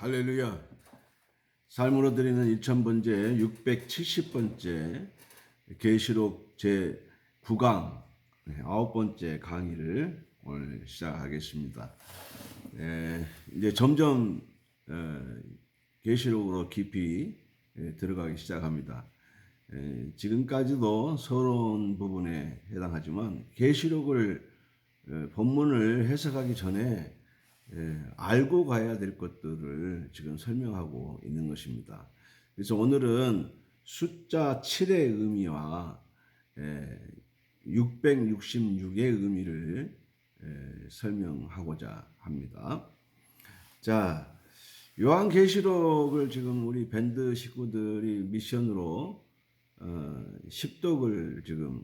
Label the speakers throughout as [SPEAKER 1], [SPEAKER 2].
[SPEAKER 1] 할렐루야. 삶으로 드리는 1000번째 670번째 계시록 제9강 9번째 강의를 오늘 시작하겠습니다. 이제 점점 계시록으로 깊이 들어가기 시작합니다. 지금까지도 서론 부분에 해당하지만 계시록을 본문을 해석하기 전에 알고 가야 될 것들을 지금 설명하고 있는 것입니다. 그래서 오늘은 숫자 7의 의미와 666의 의미를 설명하고자 합니다. 자, 요한계시록을 지금 우리 밴드 식구들이 미션으로 10독을 지금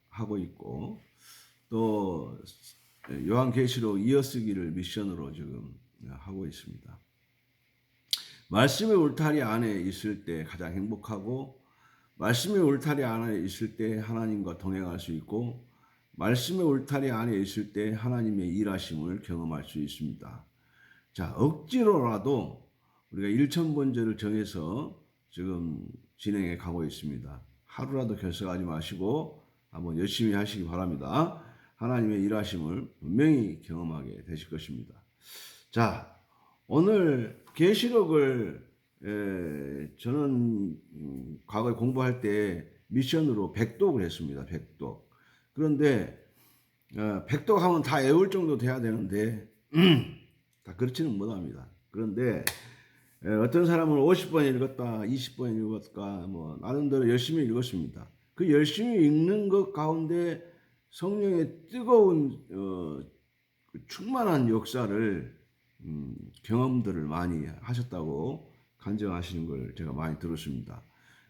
[SPEAKER 1] 하고 있고, 또 요한계시록 이어쓰기를 미션으로 지금 하고 있습니다. 말씀의 울타리 안에 있을 때 가장 행복하고, 말씀의 울타리 안에 있을 때 하나님과 동행할 수 있고, 말씀의 울타리 안에 있을 때 하나님의 일하심을 경험할 수 있습니다. 자, 억지로라도 우리가 1000번째를 정해서 지금 진행해 가고 있습니다. 하루라도 결석하지 마시고 한번 열심히 하시기 바랍니다. 하나님의 일하심을 분명히 경험하게 되실 것입니다. 자, 오늘 계시록을 저는 과거에 공부할 때 미션으로 100독을 했습니다. 100독. 그런데 100독 하면 다 외울 정도 돼야 되는데 다 그렇지는 못합니다. 그런데 어떤 사람은 50번 읽었다, 20번 읽었다, 뭐 나름대로 열심히 읽었습니다. 그 열심히 읽는 것 가운데 성령의 뜨거운 충만한 역사를 경험들을 많이 하셨다고 간증하시는 걸 제가 많이 들었습니다.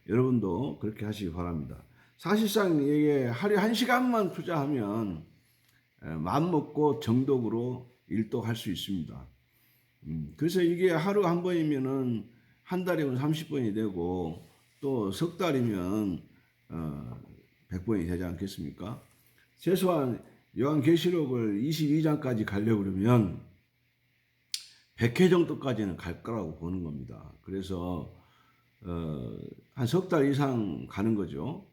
[SPEAKER 1] 여러분도 그렇게 하시기 바랍니다. 사실상 이게 하루에 1시간만 투자하면 마음 먹고 정독으로 일독할 수 있습니다. 그래서 이게 하루 한 번이면은 한 달이면 30번이 되고, 또 석 달이면 100번이 되지 않겠습니까? 최소한 요한계시록을 22장까지 가려고 그러면 100회 정도까지는 갈 거라고 보는 겁니다. 그래서 한 석 달 이상 가는 거죠.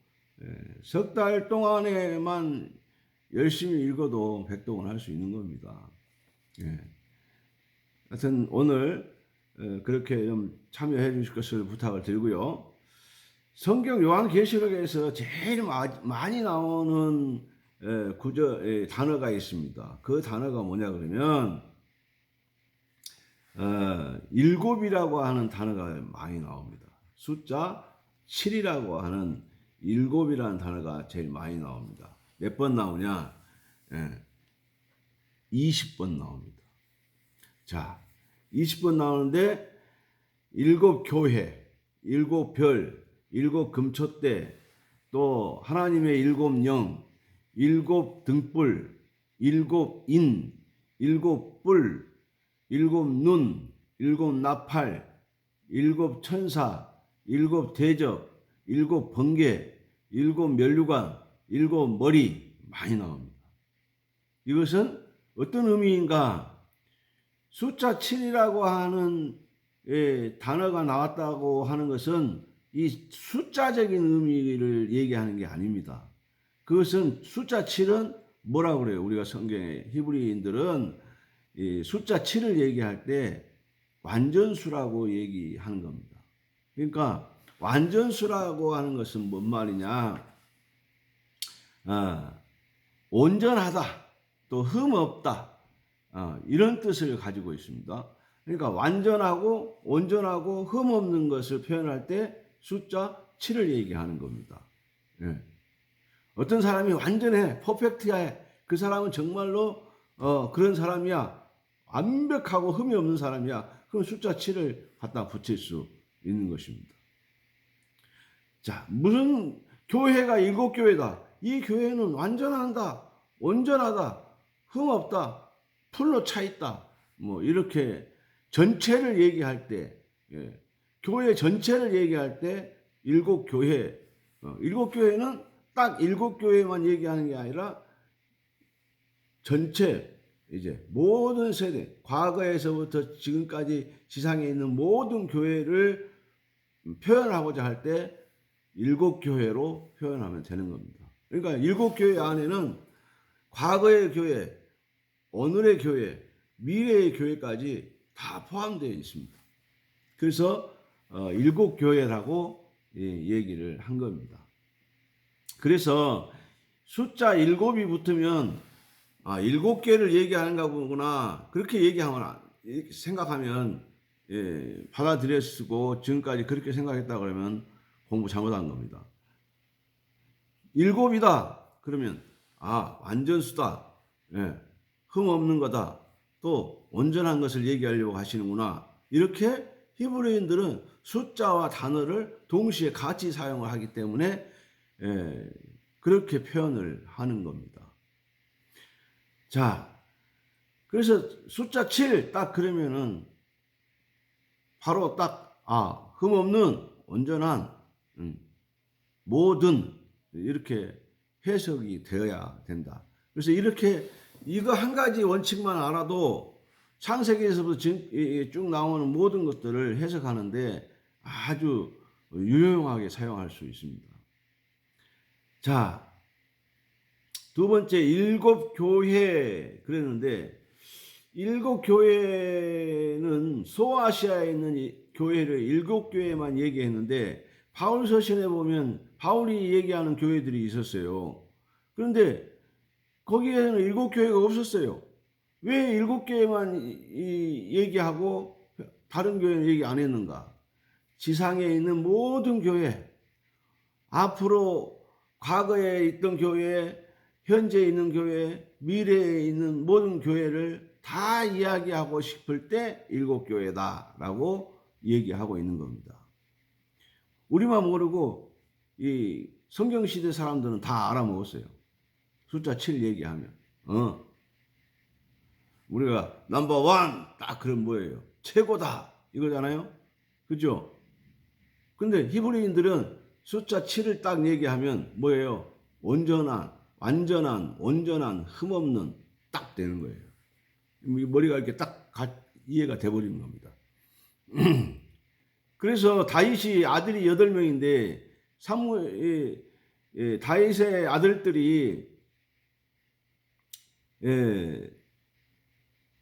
[SPEAKER 1] 석 달 동안에만 열심히 읽어도 100독은 할 수 있는 겁니다. 하여튼 오늘 그렇게 좀 참여해 주실 것을 부탁을 드리고요. 성경 요한계시록에서 제일 많이 나오는 단어가 있습니다. 그 단어가 뭐냐 그러면 일곱이라고 하는 단어가 많이 나옵니다. 숫자 7이라고 하는 일곱이라는 단어가 제일 많이 나옵니다. 몇 번 나오냐? 20번 나옵니다. 자, 20번 나오는데 일곱 교회, 일곱 별, 일곱 금초대, 또 하나님의 일곱 영, 일곱 등불, 일곱 인, 일곱 뿔, 일곱 눈, 일곱 나팔, 일곱 천사, 일곱 대접, 일곱 번개, 일곱 면류관, 일곱 머리 많이 나옵니다. 이것은 어떤 의미인가? 숫자 7이라고 하는 단어가 나왔다고 하는 것은 이 숫자적인 의미를 얘기하는 게 아닙니다. 그것은 숫자 7은 뭐라고 그래요? 우리가 성경에 히브리인들은 이 숫자 7을 얘기할 때 완전수라고 얘기하는 겁니다. 그러니까 완전수라고 하는 것은 뭔 말이냐? 온전하다, 또 흠없다, 이런 뜻을 가지고 있습니다. 그러니까 완전하고 온전하고 흠없는 것을 표현할 때 숫자 7을 얘기하는 겁니다. 어떤 사람이 완전해, 퍼펙트해, 그 사람은 정말로 그런 사람이야, 완벽하고 흠이 없는 사람이야, 그럼 숫자 7을 갖다 붙일 수 있는 것입니다. 자, 무슨 교회가 7교회다, 이 교회는 완전하다, 온전하다, 흠없다, 풀로 차 있다, 뭐 이렇게 전체를 얘기할 때, 교회 전체를 얘기할 때 7교회, 7교회는 딱 7교회만 얘기하는 게 아니라 전체 이제 모든 세대, 과거에서부터 지금까지 지상에 있는 모든 교회를 표현하고자 할 때 일곱 교회로 표현하면 되는 겁니다. 그러니까 일곱 교회 안에는 과거의 교회, 오늘의 교회, 미래의 교회까지 다 포함되어 있습니다. 그래서 일곱 교회라고 얘기를 한 겁니다. 그래서 숫자 일곱이 붙으면 일곱 개를 얘기하는가 보구나 그렇게 얘기하면 생각하면 받아들였고 지금까지 그렇게 생각했다 그러면 공부 잘못한 겁니다. 일곱이다 그러면 완전수다, 흠 없는 거다, 또 온전한 것을 얘기하려고 하시는구나. 이렇게 히브리인들은 숫자와 단어를 동시에 같이 사용을 하기 때문에 그렇게 표현을 하는 겁니다. 자, 그래서 숫자 7 딱 그러면은 바로 딱 흠 없는 온전한 모든 이렇게 해석이 되어야 된다. 그래서 이렇게 이거 한 가지 원칙만 알아도 창세기에서부터 쭉 나오는 모든 것들을 해석하는데 아주 유용하게 사용할 수 있습니다. 자, 두 번째 일곱 교회 그랬는데 일곱 교회는 소아시아에 있는 교회를 일곱 교회만 얘기했는데 바울 서신에 보면 바울이 얘기하는 교회들이 있었어요. 그런데 거기에는 일곱 교회가 없었어요. 왜 일곱 교회만 얘기하고 다른 교회는 얘기 안 했는가? 지상에 있는 모든 교회, 앞으로 과거에 있던 교회, 현재 있는 교회, 미래에 있는 모든 교회를 다 이야기하고 싶을 때 일곱 교회다라고 얘기하고 있는 겁니다. 우리만 모르고 이 성경시대 사람들은 다 알아먹었어요. 숫자 7 얘기하면 우리가 넘버원 딱 그럼 뭐예요? 최고다 이거잖아요. 그죠? 근데 히브리인들은 숫자 7을 딱 얘기하면 뭐예요? 온전한, 완전한, 온전한, 흠없는 딱 되는 거예요. 머리가 이렇게 딱 이해가 돼버리는 겁니다. 그래서 다윗이 아들이 8명인데 다윗의 아들들이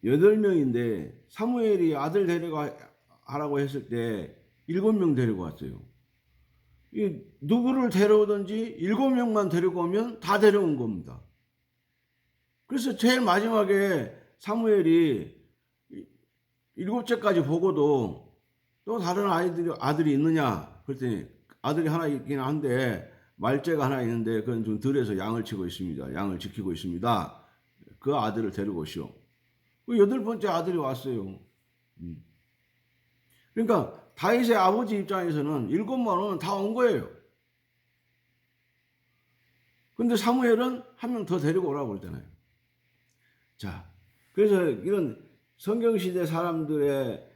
[SPEAKER 1] 8명인데 사무엘이 아들 데려가라고 했을 때 7명 데리고 왔어요. 누구를 데려오든지 7명만 데리고 오면 다 데려온 겁니다. 그래서 제일 마지막에 사무엘이 7째까지 보고도 또 다른 아들이 있느냐 그랬더니 아들이 하나 있긴 한데 말째가 하나 있는데 그건 좀 들에서 양을 치고 있습니다. 양을 지키고 있습니다. 그 아들을 데리고 오시오. 그 8번째 아들이 왔어요. 그러니까 다윗의 아버지 입장에서는 7만 원은 다 온 거예요. 근데 사무엘은 한 명 더 데리고 오라고 그러잖아요. 자, 그래서 이런 성경시대 사람들의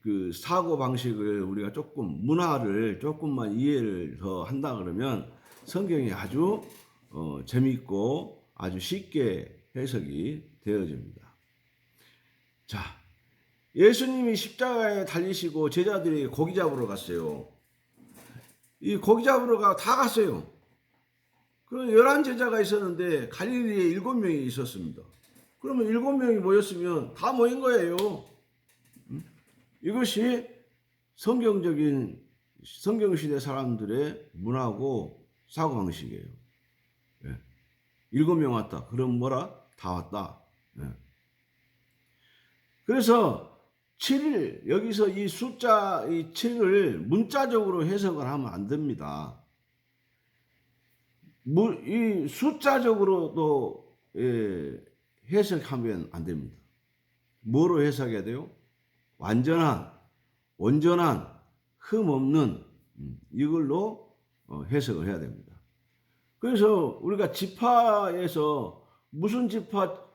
[SPEAKER 1] 그 사고 방식을 우리가 조금 문화를 조금만 이해를 더 한다 그러면 성경이 아주 재미있고 아주 쉽게 해석이 되어집니다. 자, 예수님이 십자가에 달리시고 제자들이 고기 잡으러 갔어요. 이 고기 잡으러 다 갔어요. 그럼 11제자가 있었는데 갈릴리에 7명이 있었습니다. 그러면 7명이 모였으면 다 모인 거예요. 이것이 성경적인 성경시대 사람들의 문화고 사고방식이에요. 7명 왔다. 그럼 뭐라? 다 왔다. 그래서 7일 여기서 이 숫자 7을 문자적으로 해석을 하면 안 됩니다. 이 숫자적으로도 해석하면 안 됩니다. 뭐로 해석해야 돼요? 완전한, 온전한, 흠 없는 이걸로 해석을 해야 됩니다. 그래서 우리가 지파에서 무슨 지파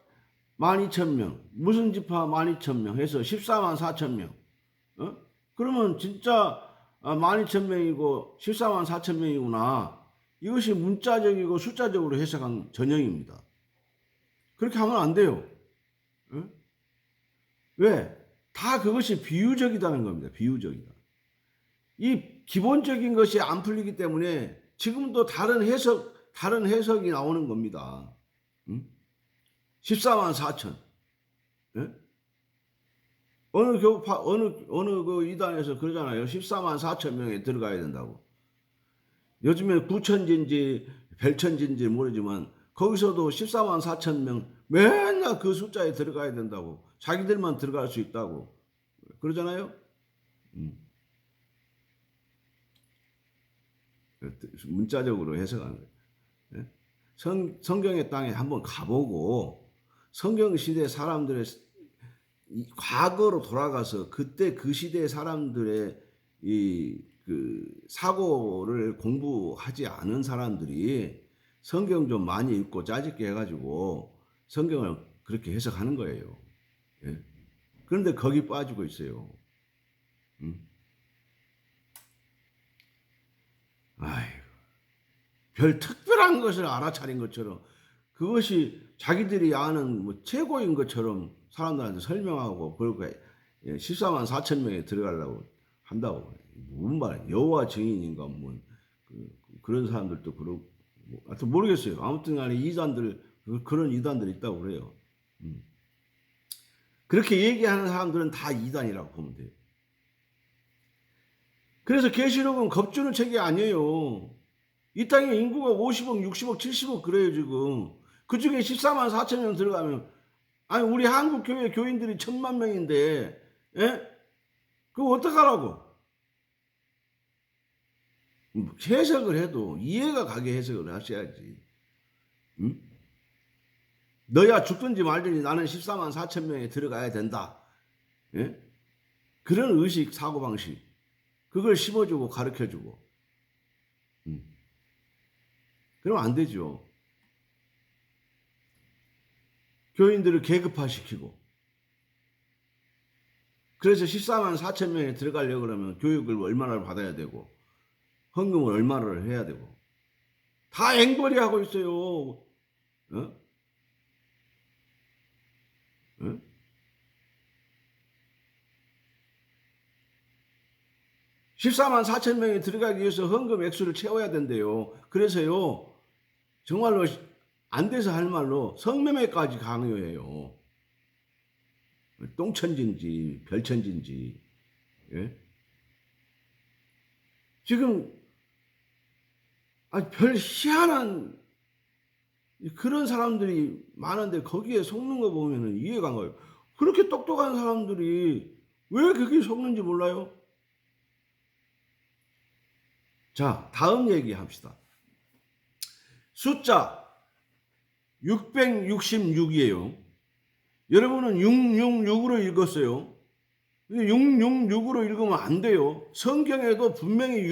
[SPEAKER 1] 12,000명, 무슨 지파 12,000명 해서 14만 4천 명. 그러면 진짜 12,000명이고 14만 4천 명이구나. 이것이 문자적이고 숫자적으로 해석한 전형입니다. 그렇게 하면 안 돼요. 응? 왜? 다 그것이 비유적이다는 겁니다. 비유적이다. 이 기본적인 것이 안 풀리기 때문에 지금도 다른 해석이 나오는 겁니다. 응? 14만 4천. 예? 어느 그 이단에서 그러잖아요. 14만 4천 명에 들어가야 된다고. 요즘에 구천진지 별천진지 모르지만 거기서도 14만 4천 명 맨날 그 숫자에 들어가야 된다고. 자기들만 들어갈 수 있다고. 그러잖아요. 음. 문자적으로 해석하는 거예요. 예? 성경의 땅에 한번 가보고 성경 시대 사람들의 과거로 돌아가서 그때 그 시대 사람들의 그 사고를 공부하지 않은 사람들이 성경 좀 많이 읽고 짜집게 해가지고 성경을 그렇게 해석하는 거예요. 예? 그런데 거기 빠지고 있어요. 아이고, 별 특별한 것을 알아차린 것처럼 그것이 자기들이 아는 뭐 최고인 것처럼 사람들한테 설명하고 그렇게 14만 4천 명에 들어가려고 한다고. 무슨 말이야? 여호와 증인인가 뭐 그런 사람들도 그렇고 뭐, 하여튼 모르겠어요. 아무튼 간에 이단들 그런 이단들이 있다고 그래요. 그렇게 얘기하는 사람들은 다 이단이라고 보면 돼요. 그래서 계시록은 겁주는 책이 아니에요. 이 땅에 인구가 50억, 60억, 70억 그래요 지금. 그 중에 14만 4천 명 들어가면 아니 우리 한국 교회 교인들이 1,000만 명인데 예? 그거 어떡하라고? 해석을 해도 이해가 가게 해석을 하셔야지. 응? 너야 죽든지 말든지 나는 14만 4천 명에 들어가야 된다. 예? 그런 의식 사고방식 그걸 심어주고 가르쳐주고 그러면 안 되죠. 교인들을 계급화시키고 그래서 14만 4천 명에 들어가려고 그러면 교육을 얼마나 받아야 되고 헌금을 얼마를 해야 되고 다 앵벌이 하고 있어요. 어? 어? 14만 4천 명이 들어가기 위해서 헌금 액수를 채워야 된대요. 그래서요 정말로 안 돼서 할 말로 성매매까지 강요해요. 똥천진지 별천진지. 예? 지금 별 희한한 그런 사람들이 많은데 거기에 속는 거 보면 이해가 안 가요. 그렇게 똑똑한 사람들이 왜 그렇게 속는지 몰라요? 자, 다음 얘기 합시다. 숫자 666이에요. 여러분은 666으로 읽었어요. 근데 666으로 읽으면 안 돼요. 성경에도 분명히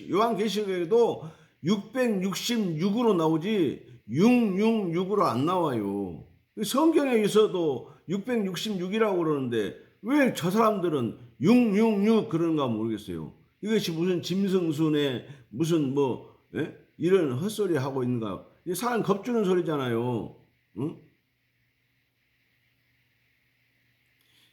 [SPEAKER 1] 요한계시록에도 666으로 나오지 666으로 안 나와요. 성경에 있어도 666이라고 그러는데 왜 저 사람들은 666 그런가 모르겠어요. 이것이 무슨 짐승순의 무슨 뭐 이런 헛소리 하고 있는가. 사람 겁주는 소리잖아요. 응?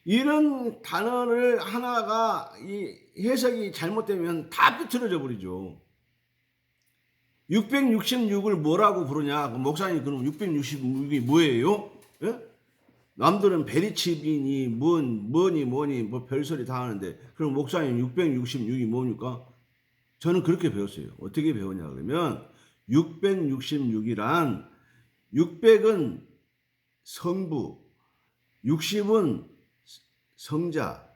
[SPEAKER 1] 이런 단어를 하나가 이 해석이 잘못되면 다 삐뚤어져 버리죠. 666을 뭐라고 부르냐? 목사님 그럼 666이 뭐예요? 예? 남들은 베리칩이니 뭐니 뭐 별소리 다 하는데 그럼 목사님 666이 뭡니까? 저는 그렇게 배웠어요. 어떻게 배웠냐 그러면 666이란 600은 성부, 60은 성자,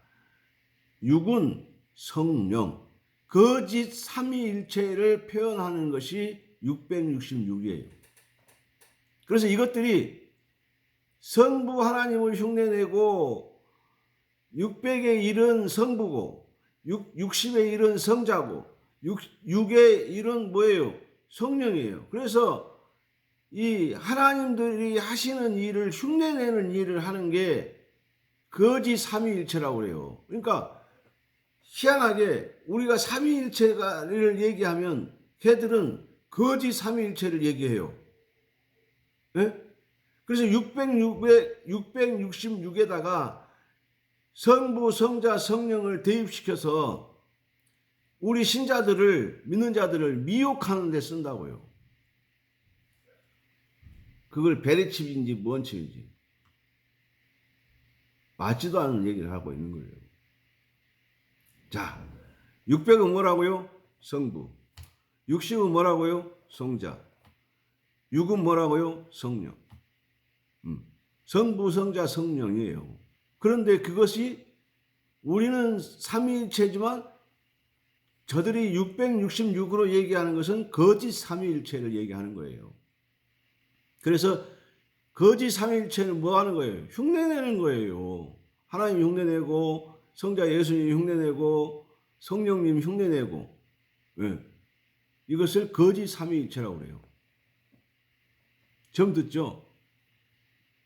[SPEAKER 1] 6은 성령, 거짓 삼위일체를 표현하는 것이 666이에요. 그래서 이것들이 성부 하나님을 흉내내고 600의 1은 성부고 60의 1은 성자고 6의 1은 뭐예요? 성령이에요. 그래서 이 하나님들이 하시는 일을 흉내내는 일을 하는 게 거짓 삼위일체라고 그래요. 그러니까 희한하게 우리가 삼위일체를 얘기하면 걔들은 거짓 삼위일체를 얘기해요. 네? 그래서 666에다가 성부, 성자, 성령을 대입시켜서 우리 신자들을, 믿는 자들을 미혹하는 데 쓴다고요. 그걸 베레칩인지 뭔 칩인지 맞지도 않은 얘기를 하고 있는 거예요. 자, 600은 뭐라고요? 성부. 60은 뭐라고요? 성자. 6은 뭐라고요? 성령. 성부, 성자, 성령이에요. 그런데 그것이 우리는 삼위일체지만 저들이 666으로 얘기하는 것은 거짓 삼위일체를 얘기하는 거예요. 그래서 거짓 삼위일체는 뭐 하는 거예요? 흉내내는 거예요. 하나님 흉내내고 성자 예수님 흉내내고 성령님 흉내내고. 네. 이것을 거짓 삼위일체라고 그래요. 처음 듣죠?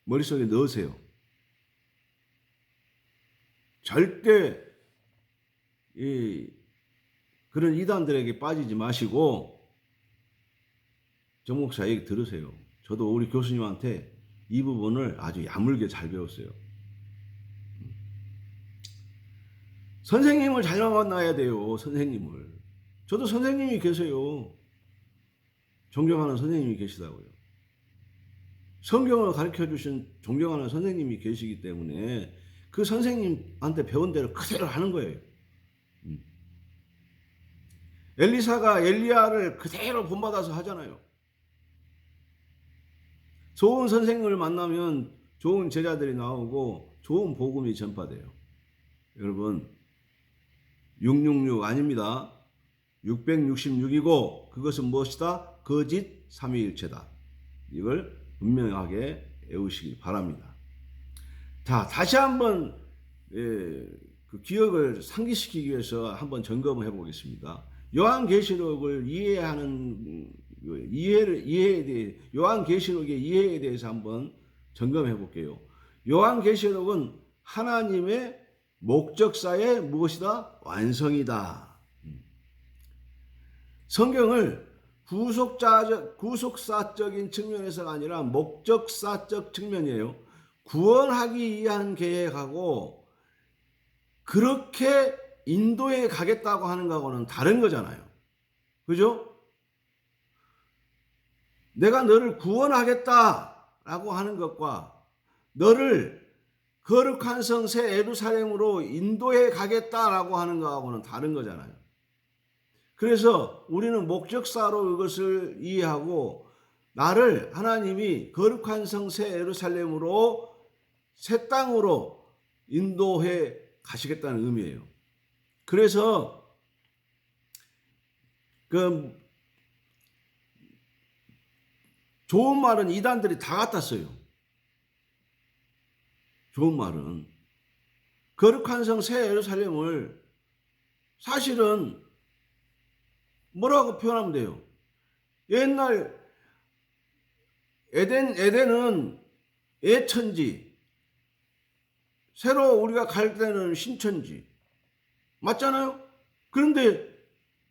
[SPEAKER 1] 머릿속에 넣으세요. 절대 그런 이단들에게 빠지지 마시고 정 목사 얘기 들으세요. 저도 우리 교수님한테 이 부분을 아주 야물게 잘 배웠어요. 선생님을 잘 만나야 돼요. 선생님을. 저도 선생님이 계세요. 존경하는 선생님이 계시다고요. 성경을 가르쳐주신 존경하는 선생님이 계시기 때문에 그 선생님한테 배운 대로 그대로 하는 거예요. 엘리사가 엘리야를 그대로 본받아서 하잖아요. 좋은 선생님을 만나면 좋은 제자들이 나오고 좋은 복음이 전파돼요. 여러분 666 아닙니다. 666이고 그것은 무엇이다? 거짓 삼위일체다. 이걸 분명하게 외우시기 바랍니다. 자, 다시 한번 그 기억을 상기시키기 위해서 한번 점검을 해보겠습니다. 요한계시록을 이해에 대해 요한계시록의 이해에 대해서 한번 점검해 볼게요. 요한계시록은 하나님의 목적사의 무엇이다? 완성이다. 성경을 구속사적인 측면에서가 아니라 목적사적 측면이에요. 구원하기 위한 계획하고 그렇게 인도에 가겠다고 하는 거하고는 다른 거잖아요. 그죠? 내가 너를 구원하겠다라고 하는 것과 너를 거룩한 성 새 예루살렘으로 인도해 가겠다라고 하는 것하고는 다른 거잖아요. 그래서 우리는 목적사로 이것을 이해하고 나를 하나님이 거룩한 성 새 예루살렘으로 새 땅으로 인도해 가시겠다는 의미예요. 그래서 그 좋은 말은 이단들이 다 갖다 써요. 좋은 말은 거룩한 성 새 예루살렘을 사실은 뭐라고 표현하면 돼요? 옛날 에덴은 예천지, 새로 우리가 갈 때는 신천지. 맞잖아요? 그런데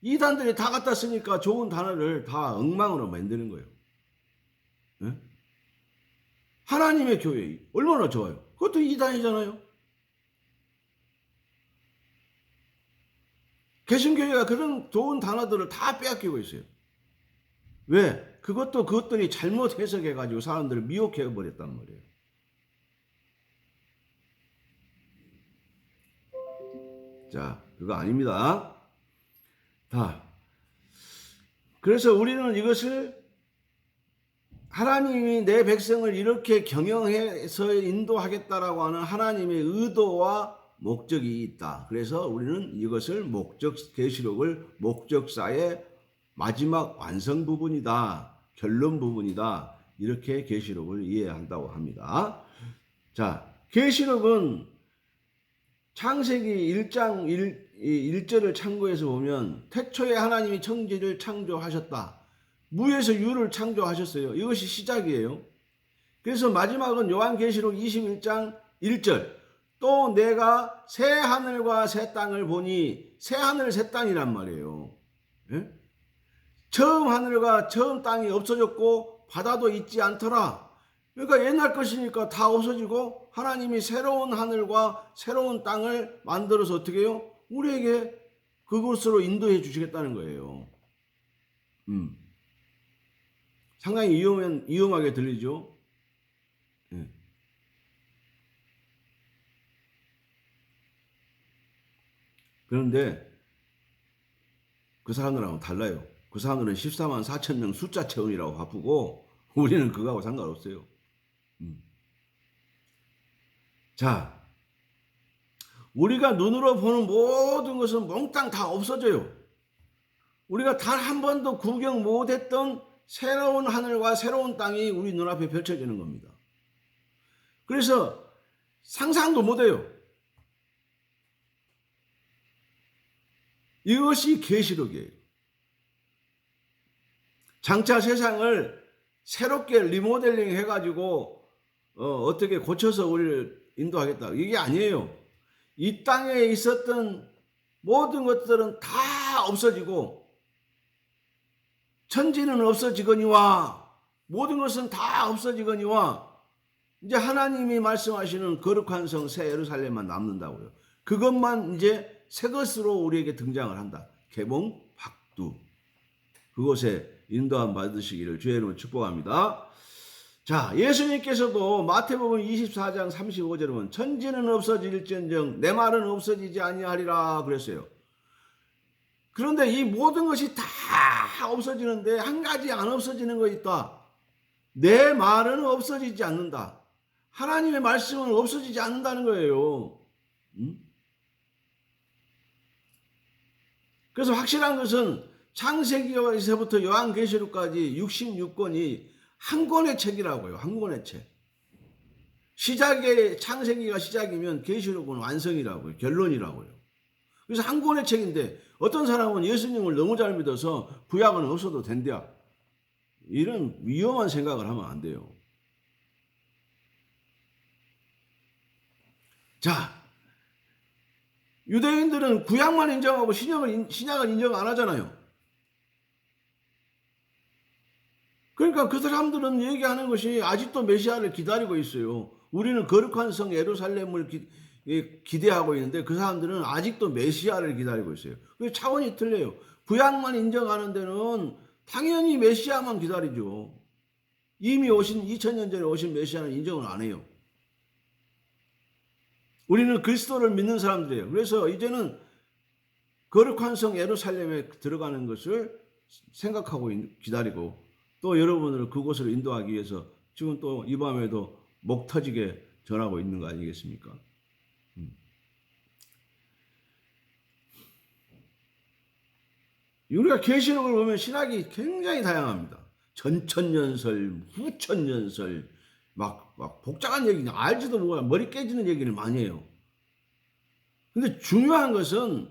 [SPEAKER 1] 이단들이 다 갖다 쓰니까 좋은 단어를 다 엉망으로 만드는 거예요. 네? 하나님의 교회 얼마나 좋아요. 그것도 이단이잖아요. 개신교회가 그런 좋은 단어들을 다 빼앗기고 있어요. 왜? 그것들이 잘못 해석해가지고 사람들을 미혹해버렸단 말이에요. 자, 그거 아닙니다. 그래서 우리는 이것을 하나님이 내 백성을 이렇게 경영해서 인도하겠다라고 하는 하나님의 의도와 목적이 있다. 그래서 우리는 이것을 계시록을 목적사의 마지막 완성 부분이다. 결론 부분이다. 이렇게 계시록을 이해한다고 합니다. 자, 계시록은 창세기 1장 1절을 참고해서 보면 태초에 하나님이 천지를 창조하셨다. 무에서 유를 창조하셨어요. 이것이 시작이에요. 그래서 마지막은 요한계시록 21장 1절. 또 내가 새 하늘과 새 땅을 보니 새 하늘 새 땅이란 말이에요. 예? 처음 하늘과 처음 땅이 없어졌고 바다도 있지 않더라. 그러니까 옛날 것이니까 다 없어지고 하나님이 새로운 하늘과 새로운 땅을 만들어서 어떻게 해요? 우리에게 그곳으로 인도해 주시겠다는 거예요. 상당히 위험하게 들리죠? 예. 그런데 그 사람들하고는 달라요. 그 사람들은 14만 4천 명 숫자 체험이라고 바쁘고 우리는 그거하고 상관없어요. 자, 우리가 눈으로 보는 모든 것은 몽땅 다 없어져요. 우리가 단 한 번도 구경 못했던 새로운 하늘과 새로운 땅이 우리 눈앞에 펼쳐지는 겁니다. 그래서 상상도 못해요. 이것이 계시록이에요. 장차 세상을 새롭게 리모델링 해가지고 어떻게 고쳐서 우리를 인도하겠다. 이게 아니에요. 이 땅에 있었던 모든 것들은 다 없어지고 천지는 없어지거니와 모든 것은 다 없어지거니와 이제 하나님이 말씀하시는 거룩한 성 새 예루살렘만 남는다고요. 그것만 이제 새 것으로 우리에게 등장을 한다. 개봉 박두. 그곳에 인도함 받으시기를 주의 이름으로 축복합니다. 자, 예수님께서도 마태복음 24장 35절에 보면 천지는 없어질지언정 내 말은 없어지지 아니하리라 그랬어요. 그런데 이 모든 것이 다 없어지는데 한 가지 안 없어지는 거 있다. 내 말은 없어지지 않는다. 하나님의 말씀은 없어지지 않는다는 거예요. 그래서 확실한 것은 창세기에서부터 요한계시록까지 66권이 한 권의 책이라고요. 한 권의 책. 시작에 창세기가 시작이면 계시록은 완성이라고요. 결론이라고요. 그래서 한 권의 책인데 어떤 사람은 예수님을 너무 잘 믿어서 구약은 없어도 된다. 이런 위험한 생각을 하면 안 돼요. 자, 유대인들은 구약만 인정하고 신약을 인정 안 하잖아요. 그러니까 그 사람들은 얘기하는 것이 아직도 메시아를 기다리고 있어요. 우리는 거룩한 성 예루살렘을 기대하고 있는데 그 사람들은 아직도 메시아를 기다리고 있어요. 그 차원이 틀려요. 구약만 인정하는 데는 당연히 메시아만 기다리죠. 이미 오신 2000년 전에 오신 메시아는 인정을 안 해요. 우리는 그리스도를 믿는 사람들이에요. 그래서 이제는 거룩한 성 예루살렘에 들어가는 것을 생각하고 기다리고 또 여러분을 그곳으로 인도하기 위해서 지금 또 이 밤에도 목 터지게 전하고 있는 거 아니겠습니까? 우리가 계시록을 보면 신학이 굉장히 다양합니다. 전천년설, 후천년설, 막 복잡한 얘기는 알지도 못하고 머리 깨지는 얘기를 많이 해요. 근데 중요한 것은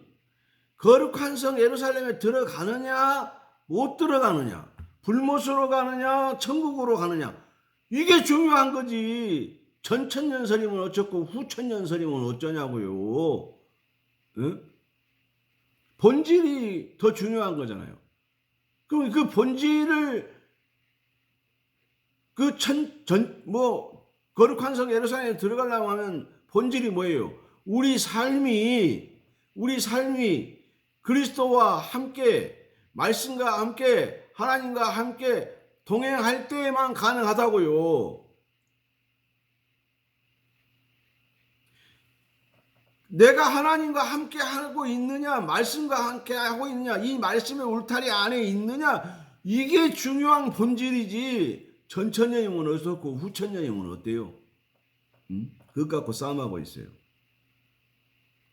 [SPEAKER 1] 거룩한 성 예루살렘에 들어가느냐 못 들어가느냐, 불못으로 가느냐 천국으로 가느냐, 이게 중요한 거지. 전천년설이면 어쩌고 후천년설이면 어쩌냐고요. 응? 본질이 더 중요한 거잖아요. 그럼 그 본질을 거룩한 성 예루살렘에 들어가려고 하면 본질이 뭐예요? 우리 삶이 그리스도와 함께 말씀과 함께 하나님과 함께 동행할 때에만 가능하다고요. 내가 하나님과 함께 하고 있느냐, 말씀과 함께 하고 있느냐, 이 말씀의 울타리 안에 있느냐, 이게 중요한 본질이지. 전천년이면 어떻고 후천년이면 어때요? 그것 갖고 싸움하고 있어요.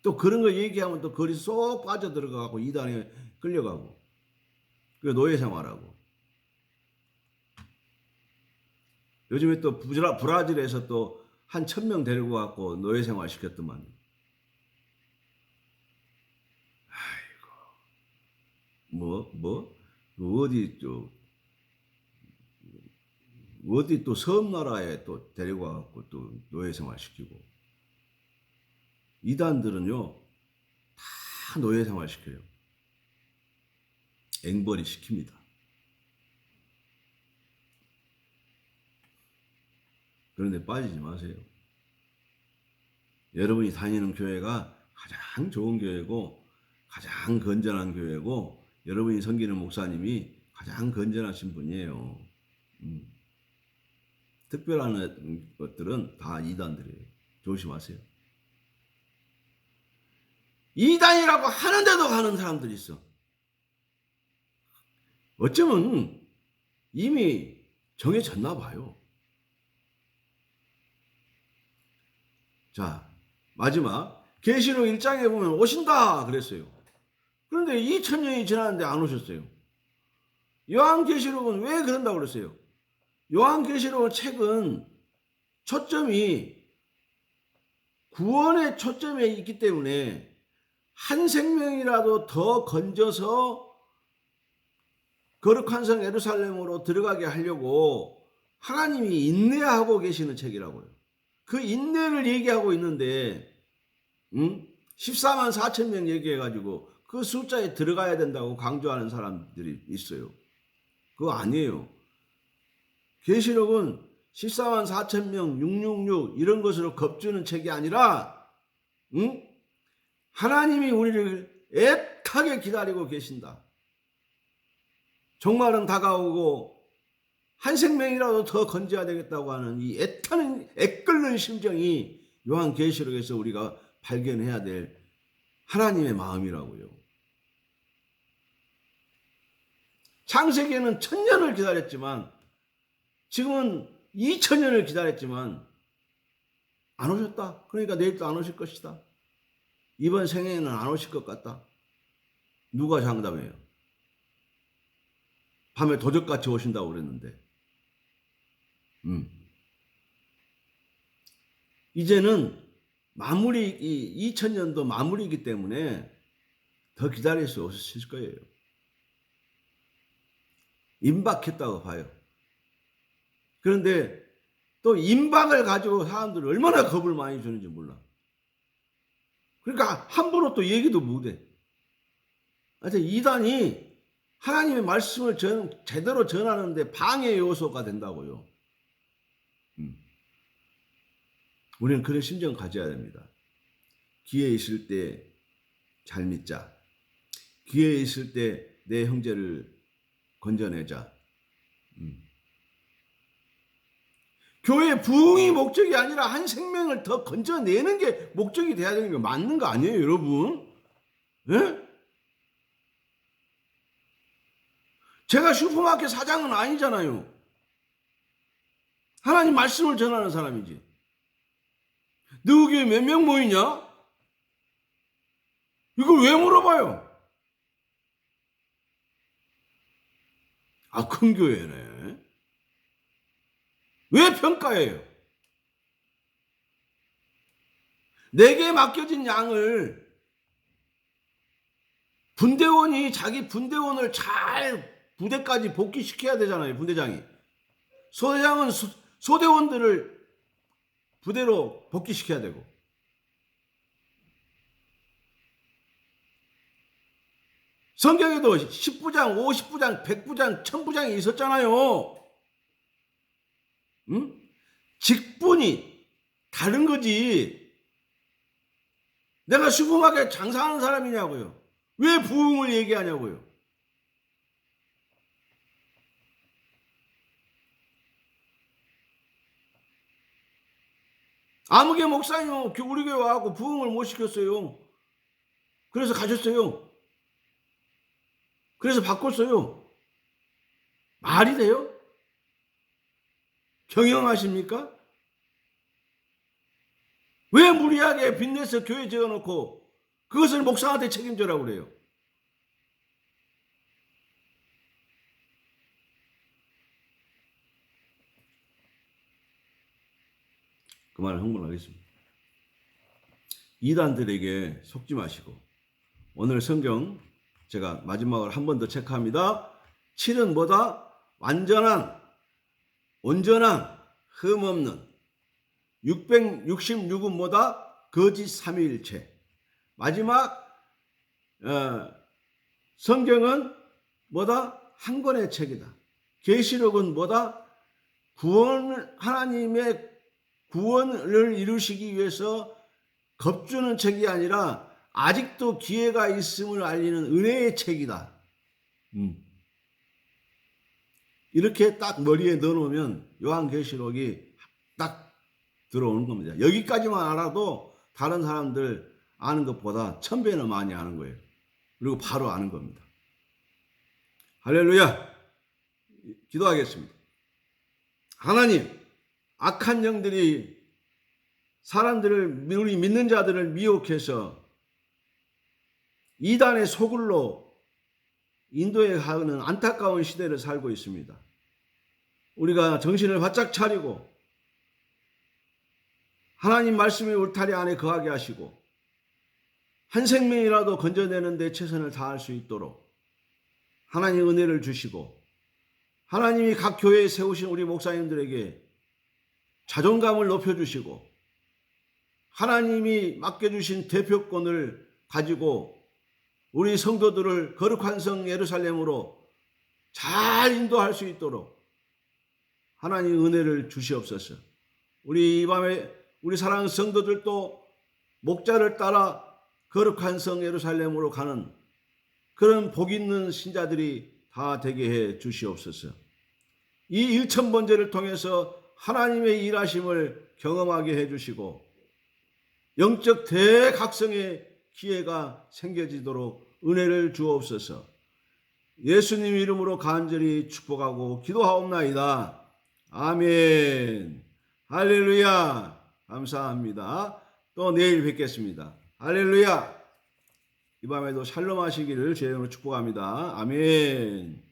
[SPEAKER 1] 또 그런 거 얘기하면 또 거기 쏙 빠져들어가고 이단에 끌려가고 그 노예 생활하고. 요즘에 또 브라질에서 또 한 1000명 데리고 갖고 노예 생활 시켰더만. 어디 또 섬나라에 또 데리고 와갖고 또 노예 생활 시키고. 이단들은요, 다 노예 생활 시켜요. 앵벌이 시킵니다. 그런데 빠지지 마세요. 여러분이 다니는 교회가 가장 좋은 교회고 가장 건전한 교회고 여러분이 섬기는 목사님이 가장 건전하신 분이에요. 특별한 것들은 다 이단들이에요. 조심하세요. 이단이라고 하는데도 가는 사람들이 있어. 어쩌면 이미 정해졌나 봐요. 자, 마지막 계시록 1장에 보면 오신다 그랬어요. 그런데 2000년이 지났는데 안 오셨어요. 요한계시록은 왜 그런다고 그랬어요? 요한계시록 책은 초점이 구원의 초점에 있기 때문에 한 생명이라도 더 건져서 거룩한 성 예루살렘으로 들어가게 하려고 하나님이 인내하고 계시는 책이라고요. 그 인내를 얘기하고 있는데 14만 4천 명 얘기해가지고 그 숫자에 들어가야 된다고 강조하는 사람들이 있어요. 그거 아니에요. 계시록은 14만 4천 명, 666 이런 것으로 겁주는 책이 아니라 하나님이 우리를 애타게 기다리고 계신다. 종말은 다가오고 한 생명이라도 더 건져야 되겠다고 하는 이 애타는 애끓는 심정이 요한계시록에서 우리가 발견해야 될 하나님의 마음이라고요. 창세기에는 1000년을 기다렸지만 지금은 2000년을 기다렸지만 안 오셨다. 그러니까 내일도 안 오실 것이다. 이번 생애에는 안 오실 것 같다. 누가 장담해요? 밤에 도적같이 오신다고 그랬는데. 이제는 마무리, 2000년도 마무리이기 때문에 더 기다릴 수 없으실 거예요. 임박했다고 봐요. 그런데 또 임박을 가지고 사람들이 얼마나 겁을 많이 주는지 몰라. 그러니까 함부로 또 얘기도 못해. 하여튼 이단이 하나님의 말씀을 제대로 전하는데 방해 요소가 된다고요. 우리는 그런 심정 가져야 됩니다. 기회 있을 때 잘 믿자. 기회 있을 때 내 형제를 건져내자. 교회 부흥이 목적이 아니라 한 생명을 더 건져내는 게 목적이 돼야 되는 게 맞는 거 아니에요, 여러분? 예? 제가 슈퍼마켓 사장은 아니잖아요. 하나님 말씀을 전하는 사람이지. 너 교회 몇 명 모이냐? 이걸 왜 물어봐요? 아, 큰 교회네. 왜 평가해요? 내게 맡겨진 양을 분대원이 자기 분대원을 잘 부대까지 복귀시켜야 되잖아요. 분대장이. 소대장은 소대원들을 부대로 복귀시켜야 되고. 성경에도 10부장, 50부장, 100부장, 1000부장이 있었잖아요. 직분이 다른 거지. 내가 슈퍼마켓 장사하는 사람이냐고요. 왜 부흥을 얘기하냐고요. 아무개 목사님 우리 교회 와갖고 부흥을 못 시켰어요. 그래서 가셨어요. 그래서 바꿨어요. 말이 돼요? 경영하십니까? 왜 무리하게 빚내서 교회 지어놓고 그것을 목사한테 책임져라고 그래요? 그 말을 흥분하겠습니다. 이단들에게 속지 마시고 오늘 성경 제가 마지막으로 한 번 더 체크합니다. 7은 뭐다? 완전한, 온전한, 흠없는. 666은 뭐다? 거짓 삼위일체. 마지막 성경은 뭐다? 한 권의 책이다. 계시록은 뭐다? 구원 하나님의 구원을 이루시기 위해서 겁주는 책이 아니라 아직도 기회가 있음을 알리는 은혜의 책이다. 이렇게 딱 머리에 넣어놓으면 요한계시록이 딱 들어오는 겁니다. 여기까지만 알아도 다른 사람들 아는 것보다 1000배는 많이 아는 거예요. 그리고 바로 아는 겁니다. 할렐루야. 기도하겠습니다. 하나님, 악한 영들이 사람들을, 우리 믿는 자들을 미혹해서 이단의 소굴로 인도에 가는 안타까운 시대를 살고 있습니다. 우리가 정신을 바짝 차리고 하나님 말씀의 울타리 안에 거하게 하시고 한 생명이라도 건져내는 데 최선을 다할 수 있도록 하나님 은혜를 주시고 하나님이 각 교회에 세우신 우리 목사님들에게 자존감을 높여주시고 하나님이 맡겨주신 대표권을 가지고 우리 성도들을 거룩한 성 예루살렘으로 잘 인도할 수 있도록 하나님 은혜를 주시옵소서. 우리 이 밤에 우리 사랑하는 성도들도 목자를 따라 거룩한 성 예루살렘으로 가는 그런 복 있는 신자들이 다 되게 해 주시옵소서. 이 1000번제를 통해서 하나님의 일하심을 경험하게 해 주시고 영적 대각성의 기회가 생겨지도록 은혜를 주옵소서. 예수님 이름으로 간절히 축복하고 기도하옵나이다. 아멘. 할렐루야. 감사합니다. 또 내일 뵙겠습니다. 할렐루야. 이 밤에도 샬롬 하시기를 주의 이름으로 축복합니다. 아멘.